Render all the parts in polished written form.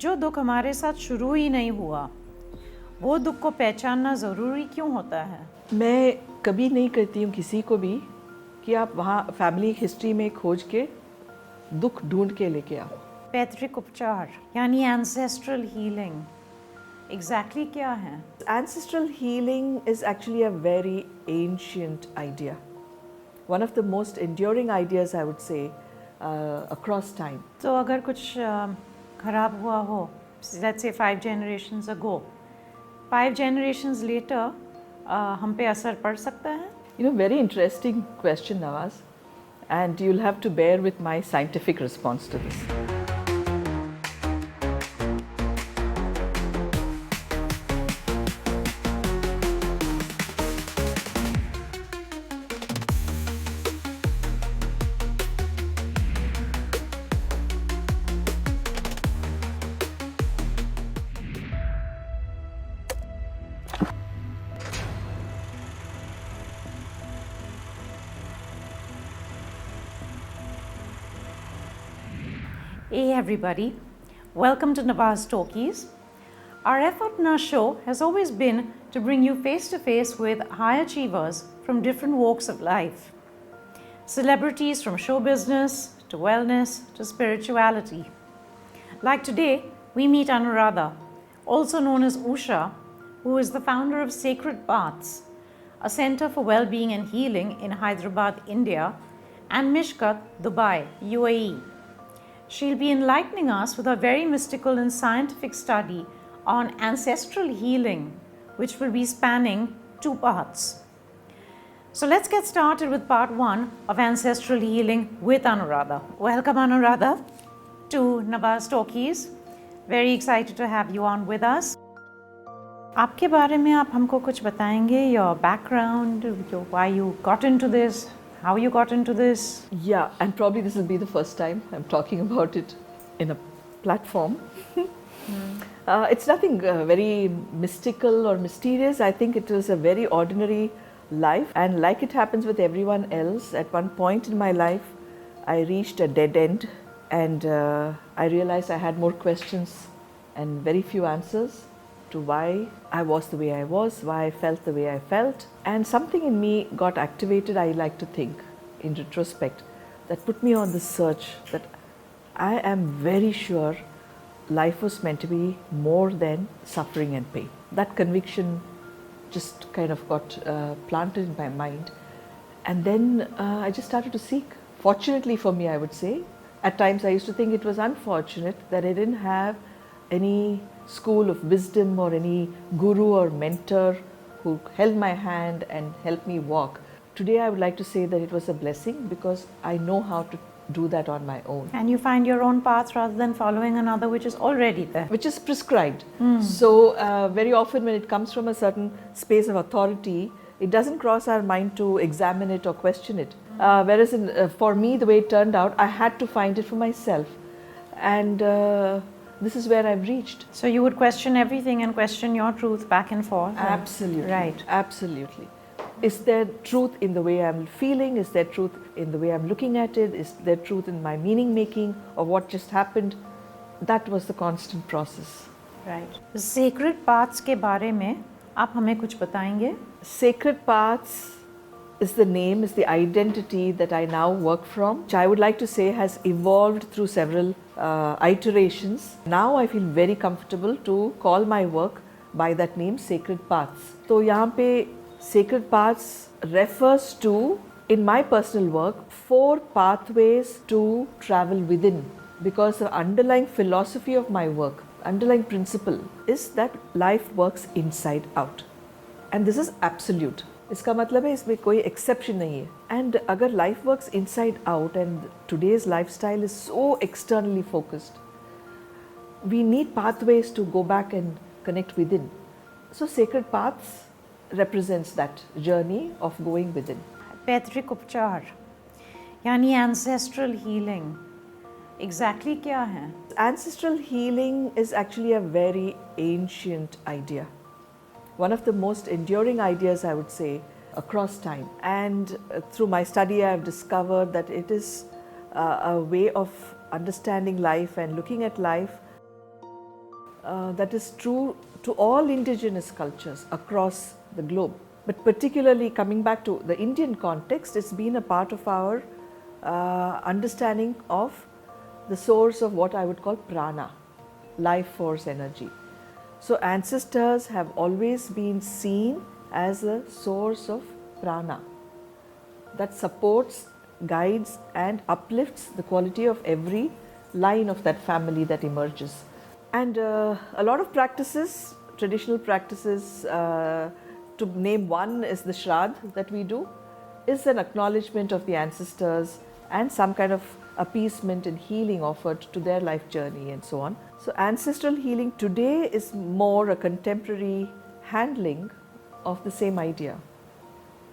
जो दुख हमारे साथ शुरू ही नहीं हुआ, वो दुख को पहचानना ज़रूरी क्यों होता है? मैं कभी नहीं कहती हूँ किसी को भी कि आप वहाँ फैमिली हिस्ट्री में खोज के दुख ढूंढ के लेके आओ। पैतृक उपचार यानी एंसेस्ट्रल हीलिंग एग्जैक्टली क्या है? Ancestral healing is actually a very ancient idea. One of the most enduring ideas, I would say, across time. तो अगर कुछ खराब हुआ हो, let's say 5 generations ago, 5 generations later, हम पे असर पड़ सकता है? You know, very interesting question, Nawaz, and you'll have to bear with my scientific response to this. Hey everybody, welcome to Nawaz Talkies. Our effort in our show has always been to bring you face to face with high achievers from different walks of life. Celebrities from show business to wellness to spirituality. Like today, we meet Anuradha, also known as Usha, who is the founder of Sacred Paths, a center for well-being and healing in Hyderabad, India, and Mishkat, Dubai, UAE. She'll be enlightening us with a very mystical and scientific study on ancestral healing, which will be spanning 2 parts. So let's get started with part 1 of ancestral healing with Anuradha. Welcome Anuradha to Nawaz Talkies. Very excited to have you on with us. आपके बारे में आप हमको कुछ बताएंगे? Your background, why you got into this, how you got into this? Yeah, and probably this will be the first time I'm talking about it in a platform. It's nothing very mystical or mysterious. I think it was a very ordinary life, and like it happens with everyone else, at one point in my life, I reached a dead end, and I realized I had more questions and very few answers to why I was the way I was, why I felt the way I felt. And something in me got activated, I like to think, in retrospect, that put me on this search that I am very sure life was meant to be more than suffering and pain. That conviction just kind of got planted in my mind. And then I just started to seek. Fortunately for me, I would say, at times I used to think it was unfortunate that I didn't have any school of wisdom or any guru or mentor who held my hand and helped me walk. Today I would like to say that it was a blessing because I know how to do that on my own. And you find your own path rather than following another which is already there. Which is prescribed. So very often when it comes from a certain space of authority, it doesn't cross our mind to examine it or question it. Whereas for me, the way it turned out, I had to find it for myself. And this is where I've reached. So you would question everything and question your truth back and forth? Absolutely. Right. Absolutely. Is there truth in the way I'm feeling? Is there truth in the way I'm looking at it? Is there truth in my meaning making of what just happened? That was the constant process. Right. Sacred Paths के बारे में आप हमें कुछ बताएंगे? Sacred Paths is the name, is the identity that I now work from, which I would like to say has evolved through several iterations. Now I feel very comfortable to call my work by that name, Sacred Paths. So यहाँ पे Sacred Paths refers to, in my personal work, 4 pathways to travel within, because the underlying philosophy of my work, underlying principle is that life works inside out, and this is absolute. इसका मतलब है इसमें कोई exception नहीं है. And अगर life works inside out and today's lifestyle is so externally focused, we need pathways to go back and connect within. So Sacred Paths represents that journey of going within. पैतृक उपचार यानी ancestral healing exactly क्या है? Ancestral healing is actually a very ancient idea. One of the most enduring ideas, I would say, across time. And through my study, I have discovered that it is a way of understanding life and looking at life that is true to all indigenous cultures across the globe. But particularly coming back to the Indian context, it's been a part of our understanding of the source of what I would call prana, life force energy. So ancestors have always been seen as a source of prana that supports, guides and uplifts the quality of every line of that family that emerges. And a lot of practices, traditional practices, to name one is the Shraddh that we do, is an acknowledgement of the ancestors and some kind of appeasement and healing offered to their life journey and so on. So ancestral healing today is more a contemporary handling of the same idea.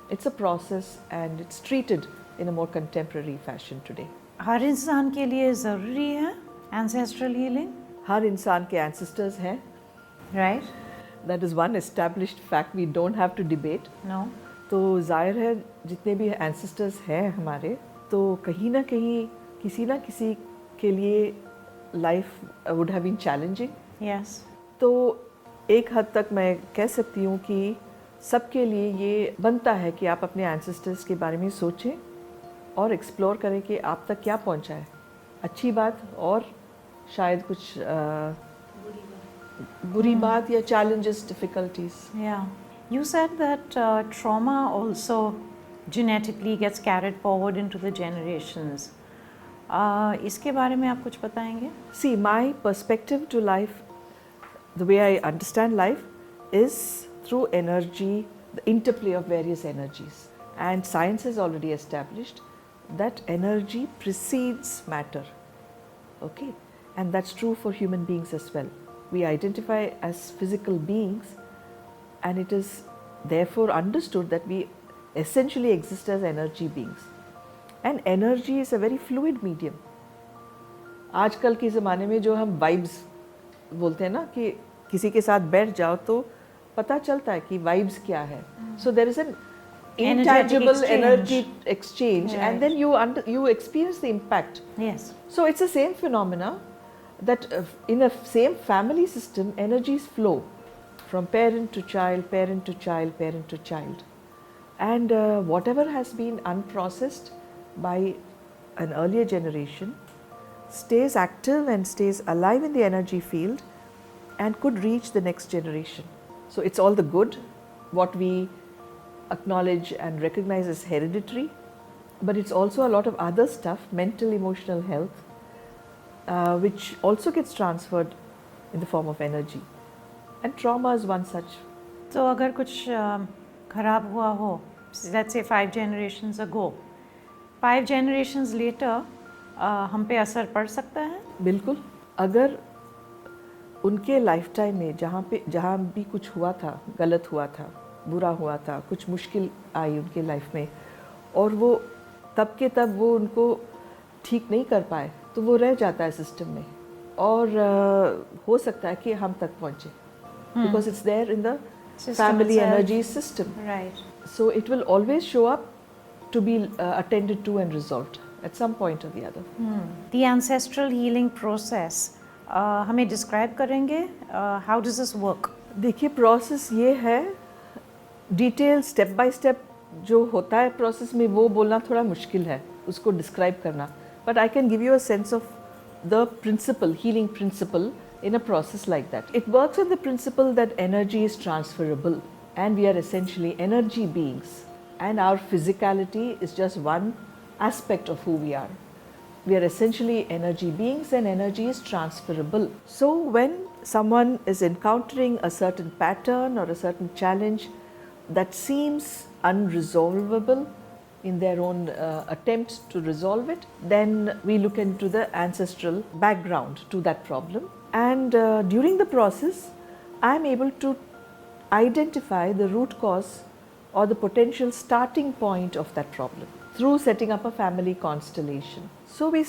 It's a process and it's treated in a more contemporary fashion today. हर इंसान के लिए ज़रूरी है ancestral healing? हर इंसान के ancestors हैं. Right? That is one established fact we don't have to debate. No. तो जाहिर है जितने भी ancestors हैं हमारे, तो कहीं ना कहीं किसी ना किसी के लिए life would have been challenging. Yes. तो एक हद तक मैं कह सकती हूँ कि सबके लिए ये बनता है कि आप अपने ancestors के बारे में सोचें और एक्सप्लोर करें कि आप तक क्या पहुँचा है, अच्छी बात और शायद कुछ बुरी बात या challenges, difficulties. Yeah. You said that trauma also genetically gets carried forward into the generations. इसके बारे में आप कुछ बताएंगे? See, my perspective to life, the way I understand life is through energy, the interplay of various energies. And science has already established that energy precedes matter. Okay? And that's true for human beings as well. We identify as physical beings, and it is therefore understood that we essentially exist as energy beings. And energy is a very fluid medium. आजकल के ज़माने में जो हम vibes बोलते हैं ना कि किसी के साथ बैठ जाओ तो पता चलता है कि vibes क्या है. So there is an intangible energy exchange, right. And then you experience the impact. Yes. So it's the same phenomena that in a same family system, energies flow from parent to child, parent to child, parent to child. And whatever has been unprocessed by an earlier generation stays active and stays alive in the energy field and could reach the next generation. So it's all the good, what we acknowledge and recognize as hereditary, but it's also a lot of other stuff, mental, emotional health, which also gets transferred in the form of energy. And trauma is one such. तो अगर कुछ खराब हुआ हो, let's say 5 generations ago, 5 generations later, हम पे असर पड़ सकता है? बिल्कुल. अगर उनके लाइफ टाइम में जहाँ भी कुछ हुआ था, गलत हुआ था, बुरा हुआ था, कुछ मुश्किल आई उनके लाइफ में और वो तब के तब वो उनको ठीक नहीं कर पाए, तो वो रह जाता है सिस्टम में और हो सकता है कि हम तक पहुँचे. Because it's there in the family energy system. Right. So it will always show up to be attended to and resolved at some point or the other. The ancestral healing process, हमें describe करेंगे? How does this work? देखिए process ये है, detail step by step जो होता है process में वो बोलना थोड़ा मुश्किल है, उसको describe करना. But I can give you a sense of the principle, healing principle in a process like that. It works on the principle that energy is transferable and we are essentially energy beings and our physicality is just one aspect of who we are. We are essentially energy beings and energy is transferable. So when someone is encountering a certain pattern or a certain challenge that seems unresolvable in their own attempts to resolve it, then we look into the ancestral background to that problem. And during the process, I am able to identify the root cause or the potential starting point of that problem through setting up a family constellation. So we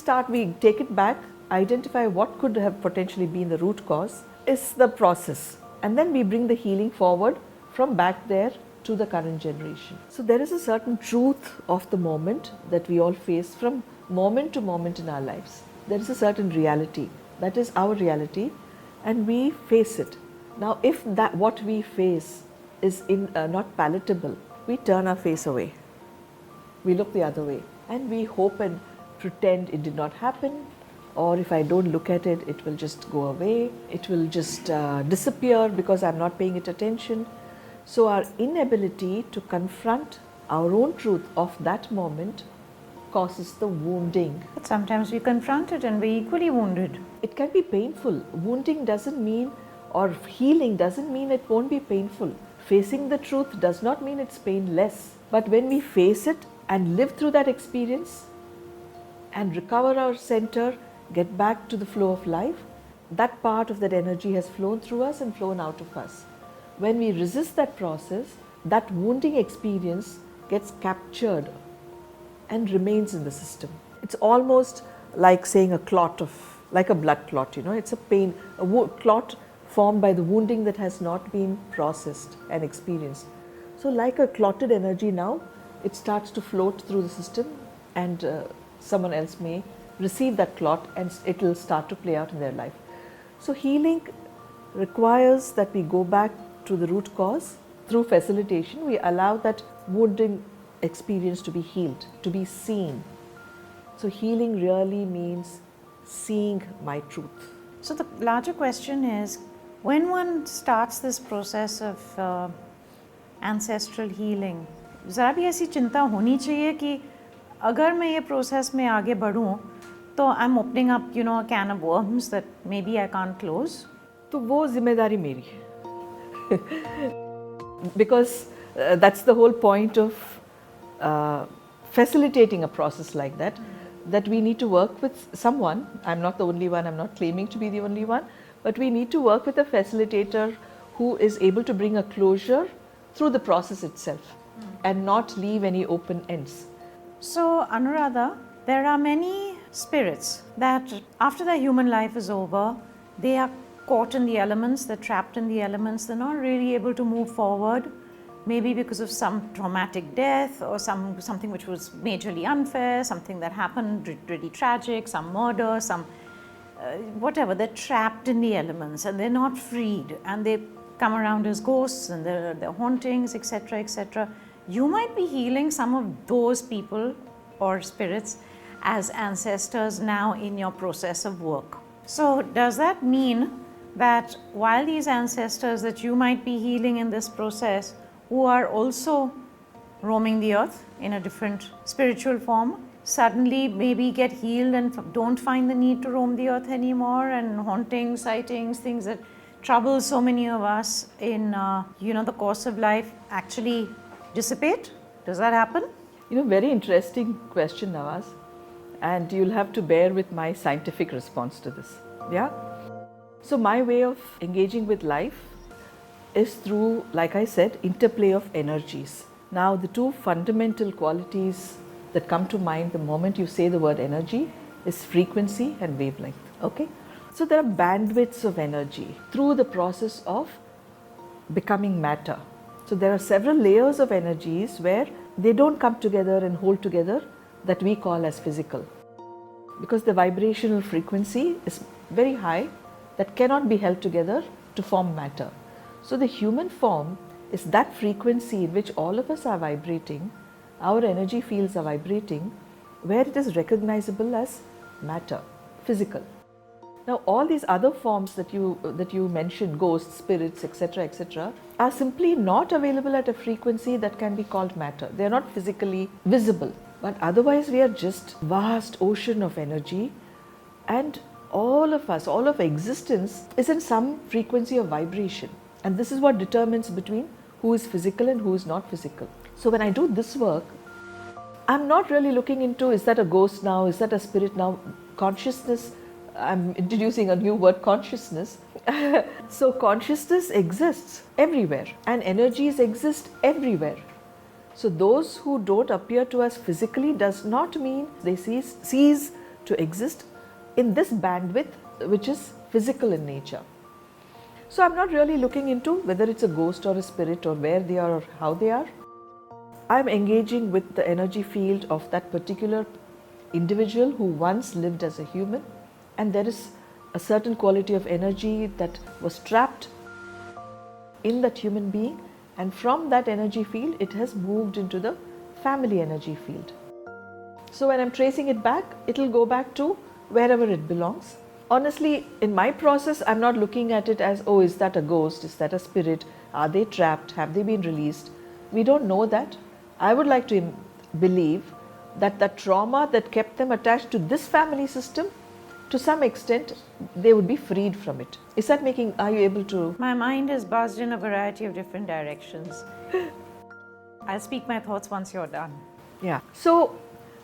take it back, identify what could have potentially been the root cause is the process, and then we bring the healing forward from back there to the current generation. So there is a certain truth of the moment that we all face from moment to moment in our lives. There is a certain reality. That is our reality, and we face it. Now, if that what we face is not palatable, we turn our face away. We look the other way and we hope and pretend it did not happen, or if I don't look at it, it will just go away, it will just disappear because I'm not paying it attention. So our inability to confront our own truth of that moment causes the wounding. But sometimes we confront it and we're equally wounded. It can be painful. Wounding doesn't mean, or healing doesn't mean it won't be painful. Facing the truth does not mean it's painless. But when we face it and live through that experience and recover our center, get back to the flow of life, that part of that energy has flown through us and flown out of us. When we resist that process, that wounding experience gets captured and remains in the system. It's almost like saying a clot like a blood clot, it's a pain, clot formed by the wounding that has not been processed and experienced. So like a clotted energy now, it starts to float through the system, and someone else may receive that clot and it will start to play out in their life. So healing requires that we go back to the root cause. Through facilitation, we allow that wounding experience to be healed, to be seen. So healing really means seeing my truth. So the larger question is, when one starts this process of ancestral healing, ज़रा भी ऐसी चिंता होनी चाहिए कि अगर मैं ये प्रोसेस में आगे बढ़ूँ तो I'm opening up, a can of worms that maybe I can't close. तो वो जिम्मेदारी मेरी है. Because that's the whole point of facilitating a process like that, that we need to work with someone. I'm not the only one, I'm not claiming to be the only one, but we need to work with a facilitator who is able to bring a closure through the process itself and not leave any open ends. So Anuradha, there are many spirits that after their human life is over, they are caught in the elements, they're trapped in the elements, they're not really able to move forward, maybe because of some traumatic death or something which was majorly unfair, something that happened really tragic, some murder, some whatever. They're trapped in the elements and they're not freed, and they come around as ghosts and they're hauntings, etc., etc. You might be healing some of those people or spirits as ancestors now in your process of work. So does that mean that while these ancestors that you might be healing in this process, who are also roaming the earth in a different spiritual form, suddenly maybe get healed and don't find the need to roam the earth anymore, and hauntings, sightings, things that trouble so many of us in the course of life actually dissipate? Does that happen? Very interesting question, Nawaz, and you'll have to bear with my scientific response to this. Yeah? So my way of engaging with life is through, like I said, interplay of energies. Now the two fundamental qualities that come to mind the moment you say the word energy is frequency and wavelength. Okay? So there are bandwidths of energy through the process of becoming matter. So there are several layers of energies where they don't come together and hold together, that we call as physical. Because the vibrational frequency is very high, that cannot be held together to form matter. So the human form is that frequency in which all of us are vibrating, our energy fields are vibrating, where it is recognizable as matter, physical. Now all these other forms that you mentioned, ghosts, spirits, etc., etc., are simply not available at a frequency that can be called matter. They are not physically visible, but otherwise we are just vast ocean of energy, and all of us, all of existence is in some frequency of vibration, and this is what determines between who is physical and who is not physical. So when I do this work, I'm not really looking into, is that a ghost now, is that a spirit now? Consciousness, I'm introducing a new word, consciousness. So consciousness exists everywhere and energies exist everywhere. So those who don't appear to us physically does not mean they cease to exist in this bandwidth which is physical in nature. So I'm not really looking into whether it's a ghost or a spirit or where they are or how they are. I'm engaging with the energy field of that particular individual who once lived as a human, and there is a certain quality of energy that was trapped in that human being, and from that energy field it has moved into the family energy field. So when I'm tracing it back, it'll go back to wherever it belongs. Honestly, in my process, I'm not looking at it as, oh, is that a ghost? Is that a spirit? Are they trapped? Have they been released? We don't know that. I would like to believe that the trauma that kept them attached to this family system, to some extent, they would be freed from it. Is that making, are you able to? My mind is buzzed in a variety of different directions. I'll speak my thoughts once you're done. Yeah. So,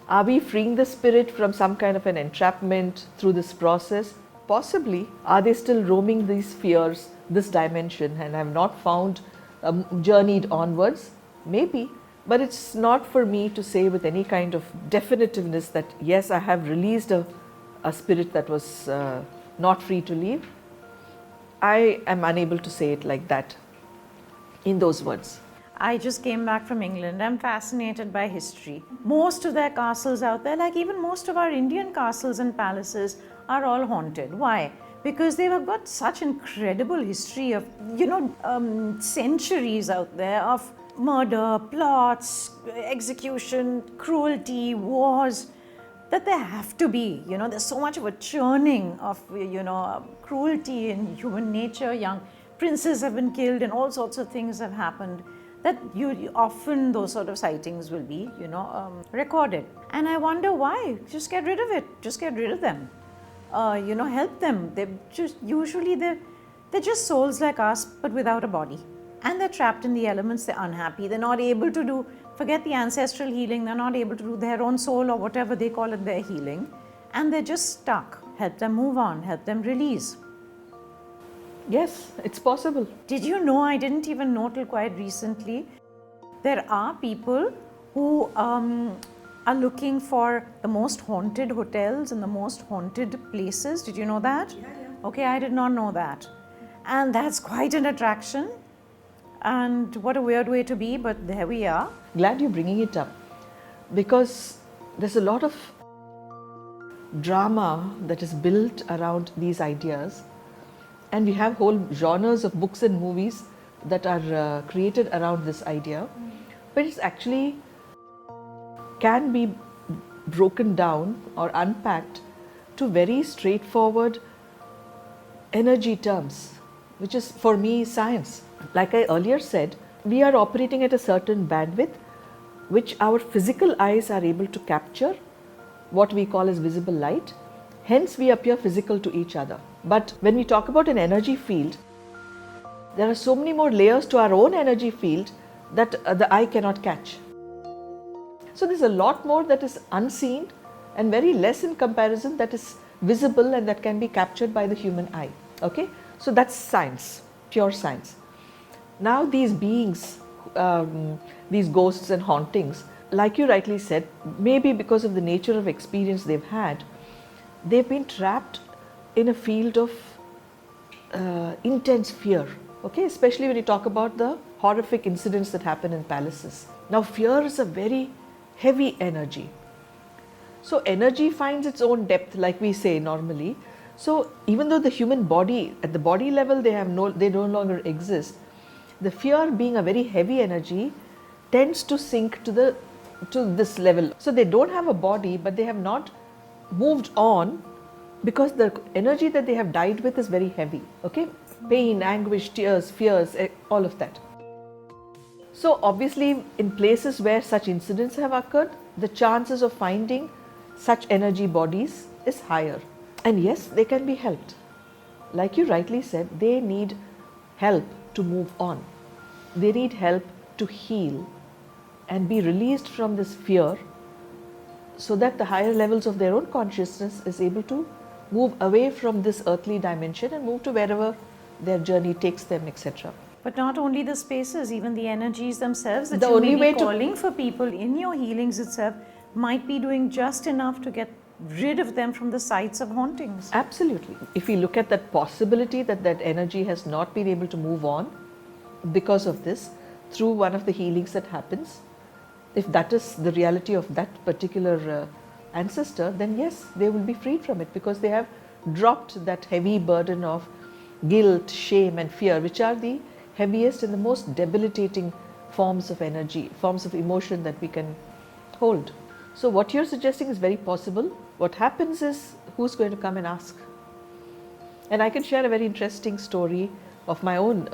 are we freeing the spirit from some kind of an entrapment through this process? Possibly. Are they still roaming these spheres, this dimension, and have not found, journeyed onwards? Maybe. But it's not for me to say with any kind of definitiveness that yes, I have released a spirit that was not free to leave. I am unable to say it like that, in those words. I just came back from England. I'm fascinated by history. Most of their castles out there, like even most of our Indian castles and palaces, are all haunted. Why? Because they've got such incredible history of, centuries out there of murder, plots, execution, cruelty, wars, that there have to be. There's so much of a churning of, cruelty in human nature. Young princes have been killed and all sorts of things have happened, that often those sort of sightings will be, recorded. And I wonder why. Just get rid of it. Just get rid of them. Help them. They're just souls like us, but without a body. And they're trapped in the elements. They're unhappy. They're not able to do, forget the ancestral healing. They're not able to do their own soul or whatever they call it, their healing. And they're just stuck. Help them move on. Help them release. Yes, it's possible. Did you know, I didn't even know till quite recently, there are people who are looking for the most haunted hotels and the most haunted places. Did you know that? Yeah. Okay, I did not know that. And that's quite an attraction. And what a weird way to be, but there we are. Glad you're bringing it up, because there's a lot of drama that is built around these ideas. And we have whole genres of books and movies that are created around this idea. But it's actually can be broken down or unpacked to very straightforward energy terms, which is for me science. Like I earlier said, we are operating at a certain bandwidth which our physical eyes are able to capture, what we call as visible light. Hence we appear physical to each other. But when we talk about an energy field, there are so many more layers to our own energy field that the eye cannot catch. So there's a lot more that is unseen and very less in comparison that is visible and that can be captured by the human eye. Okay? So that's science, pure science. Now these beings, these ghosts and hauntings, like you rightly said, maybe because of the nature of experience they've had, they've been trapped in a field of intense fear, okay? Especially when you talk about the horrific incidents that happen in palaces. Now, fear is a very heavy energy. So, energy finds its own depth, like we say normally. So, even though the human body, at the body level, they no longer exist, the fear being a very heavy energy tends to sink to this level. So, they don't have a body, but they have not moved on, because the energy that they have died with is very heavy, okay? Pain, anguish, tears, fears, all of that. So obviously in places where such incidents have occurred, the chances of finding such energy bodies is higher. And yes, they can be helped. Like you rightly said, they need help to move on. They need help to heal and be released from this fear, so that the higher levels of their own consciousness is able to move away from this earthly dimension and move to wherever their journey takes them, etc. But not only the spaces, even the energies themselves that The you only may way be to calling for people in your healings itself might be doing just enough to get rid of them from the sites of hauntings. Absolutely. If we look at that possibility that that energy has not been able to move on because of this, through one of the healings that happens, if that is the reality of that particular ancestor, then yes, they will be freed from it, because they have dropped that heavy burden of guilt, shame and fear, which are the heaviest and the most debilitating forms of energy, forms of emotion that we can hold. So what you're suggesting is very possible. What happens is, who's going to come and ask? And I can share a very interesting story of my own,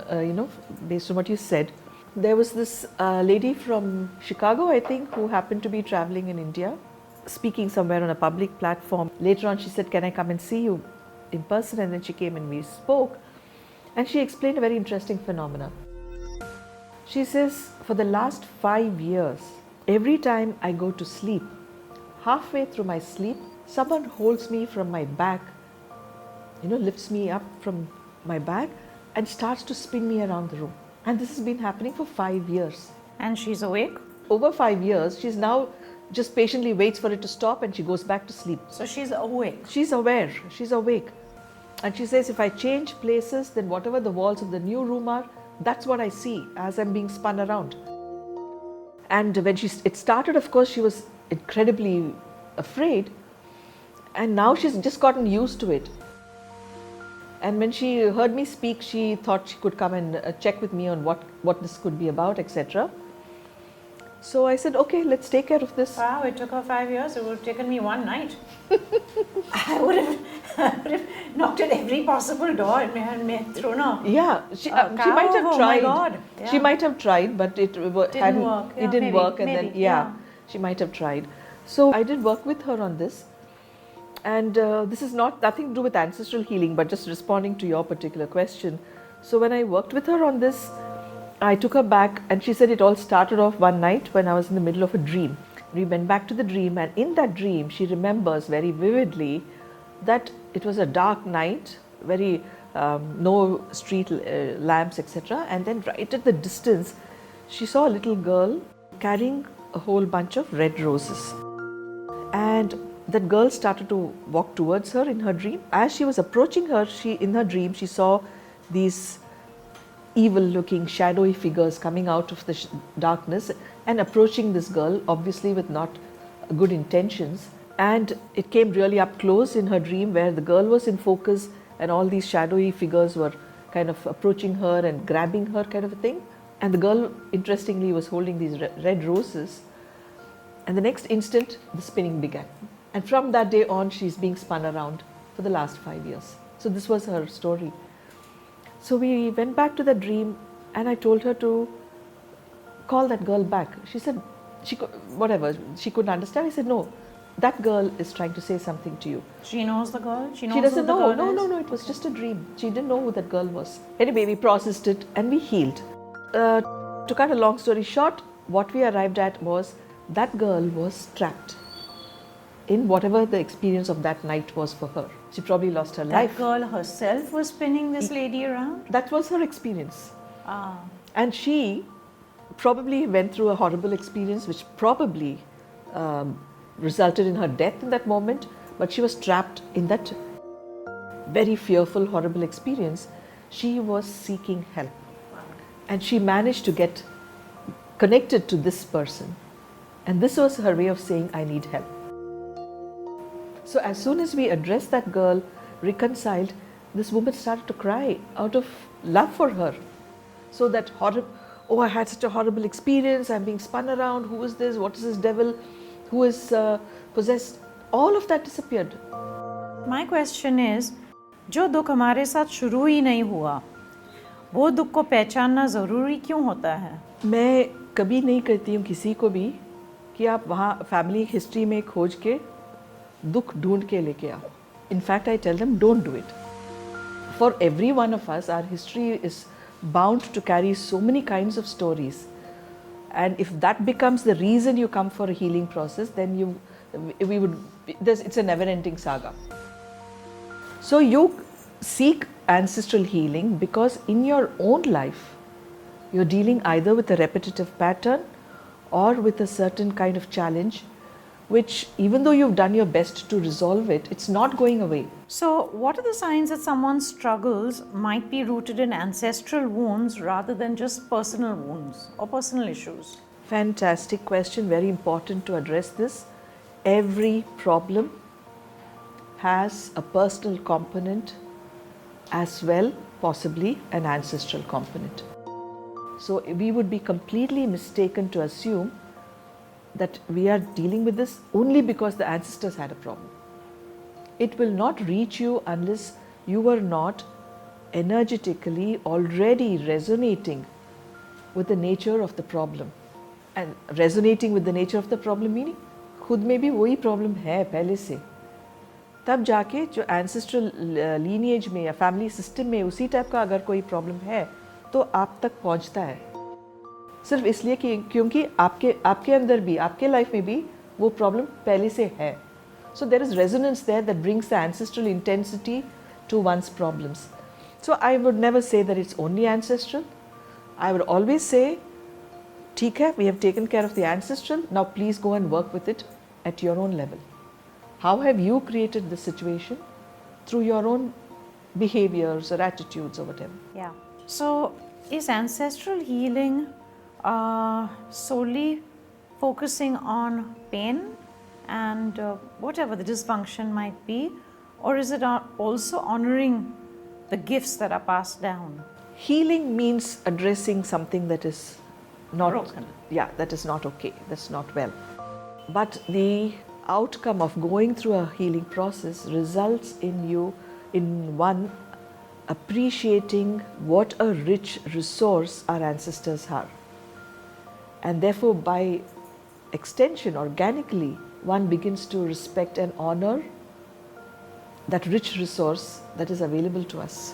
based on what you said. There was this lady from Chicago, I think, who happened to be traveling in India, speaking somewhere on a public platform. Later on she said, can I come and see you in person? And then she came and we spoke. And she explained a very interesting phenomena. She says, for the last 5 years, every time I go to sleep, halfway through my sleep, someone holds me from my back, lifts me up from my back and starts to spin me around the room. And this has been happening for 5 years. And she's awake? Over 5 years, she's now just patiently waits for it to stop and she goes back to sleep. So she's awake? She's aware, she's awake. And she says, if I change places, then whatever the walls of the new room are, that's what I see as I'm being spun around. And when it started, of course, she was incredibly afraid. And now she's just gotten used to it. And when she heard me speak, she thought she could come and check with me on what this could be about, etc. So I said, okay, let's take care of this. Wow, it took her 5 years. It would have taken me one night. I would have knocked at every possible door and thrown her. Yeah, she might have tried. Oh my God. Yeah. She might have tried, but it didn't work. Yeah, it didn't maybe, work, and maybe, then she might have tried. So I did work with her on this. And this is nothing to do with ancestral healing, but just responding to your particular question. So when I worked with her on this, I took her back and she said it all started off one night when I was in the middle of a dream. We went back to the dream, and in that dream she remembers very vividly that it was a dark night, very no street lamps, etc. And then right at the distance she saw a little girl carrying a whole bunch of red roses. And that girl started to walk towards her in her dream. As she was approaching her, in her dream she saw these evil-looking shadowy figures coming out of the darkness and approaching this girl, obviously with not good intentions. And it came really up close in her dream, where the girl was in focus and all these shadowy figures were kind of approaching her and grabbing her, kind of a thing. And the girl, interestingly, was holding these red roses. And the next instant, the spinning began. And from that day on, she's being spun around for the last 5 years. So this was her story. So we went back to the dream and I told her to call that girl back. She said, she couldn't understand. I said, no, that girl is trying to say something to you. She knows the girl? She doesn't know. No, it was just a dream. She didn't know who that girl was. Anyway, we processed it and we healed. To cut a long story short, what we arrived at was that girl was trapped in whatever the experience of that night was for her. She probably lost her life. That girl herself was spinning this lady around? That was her experience. Ah. And she probably went through a horrible experience, which probably resulted in her death in that moment, but she was trapped in that very fearful, horrible experience. She was seeking help. And she managed to get connected to this person. And this was her way of saying, I need help. So as soon as we addressed that girl, reconciled, this woman started to cry out of love for her. So that I had such a horrible experience, I'm being spun around, who is this, what is this devil, who is possessed, all of that disappeared. My question is, जो दुख हमारे साथ शुरू ही नहीं हुआ, वो दुख को पहचानना ज़रूरी क्यों होता है? मैं कभी नहीं कहती हूँ किसी को भी कि आप वहाँ फैमिली हिस्ट्री में खोज के दुख ढूंढ के लेके आओ. In fact, I tell them, don't do it. For every one of us, our history is bound to carry so many kinds of stories. And if that becomes the reason you come for a healing process, then it's a never-ending saga. So you seek ancestral healing because in your own life, you're dealing either with a repetitive pattern or with a certain kind of challenge, which even though you've done your best to resolve it, it's not going away. So what are the signs that someone's struggles might be rooted in ancestral wounds rather than just personal wounds or personal issues? Fantastic question, very important to address this. Every problem has a personal component as well, possibly an ancestral component. So we would be completely mistaken to assume that we are dealing with this only because the ancestors had a problem. It will not reach you unless you are not energetically already resonating with the nature of the problem. And resonating with the nature of the problem meaning खुद में भी वही problem है पहले से, तब जाके जो एंसेस्ट्रल लीनिएज में या फैमिली सिस्टम में उसी टाइप का अगर कोई प्रॉब्लम है तो आप तक पहुंचता है, सिर्फ इसलिए कि क्योंकि आपके अंदर भी, आपके लाइफ में भी वो प्रॉब्लम पहले से है. So there is resonance there that brings the ancestral intensity to one's problems. So I would never say that it's only ancestral. I would always say, ठीक है, we have taken care of the ancestral, now please go and work with it at your own level. How have you created the situation? Through your own behaviors or attitudes or whatever. Yeah. So is ancestral healing solely focusing on pain and whatever the dysfunction might be, or is it also honoring the gifts that are passed down? Healing means addressing something that is not broken. Yeah, that is not okay, that's not well. But the outcome of going through a healing process results in one appreciating what a rich resource our ancestors are, and therefore by extension, organically, one begins to respect and honor that rich resource that is available to us.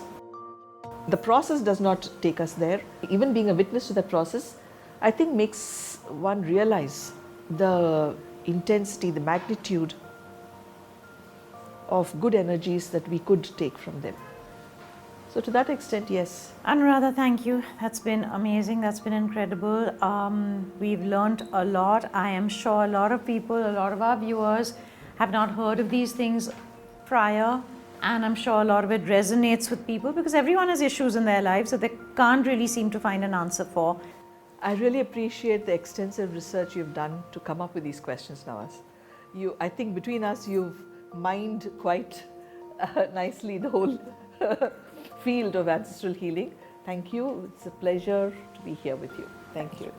The process does not take us there. Even being a witness to that process, I think, makes one realize the intensity, the magnitude of good energies that we could take from them. So to that extent, yes. Anuradha, thank you. That's been amazing. That's been incredible. We've learned a lot. I am sure a lot of people, a lot of our viewers have not heard of these things prior, and I'm sure a lot of it resonates with people because everyone has issues in their lives that they can't really seem to find an answer for. I really appreciate the extensive research you've done to come up with these questions, Nawaz. I think between us, you've mined quite nicely the whole field of ancestral healing. Thank you. It's a pleasure to be here with you. Thank you.